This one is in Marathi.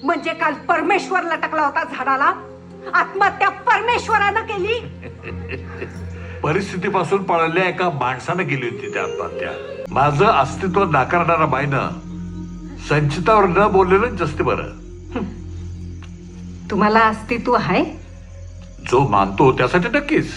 म्हणजे काल परमेश्वरला टाकला होता झाडाला, आत्महत्या परमेश्वरानं केली. परिस्थितीपासून पळालेल्या एका माणसानं केली होती ती आत्महत्या. माझं अस्तित्व नाकारणारा बाईनं संचितावर न बोललेलं जास्त बरं. तुम्हाला अस्तित्व आहे? जो मानतो त्यासाठी नक्कीच.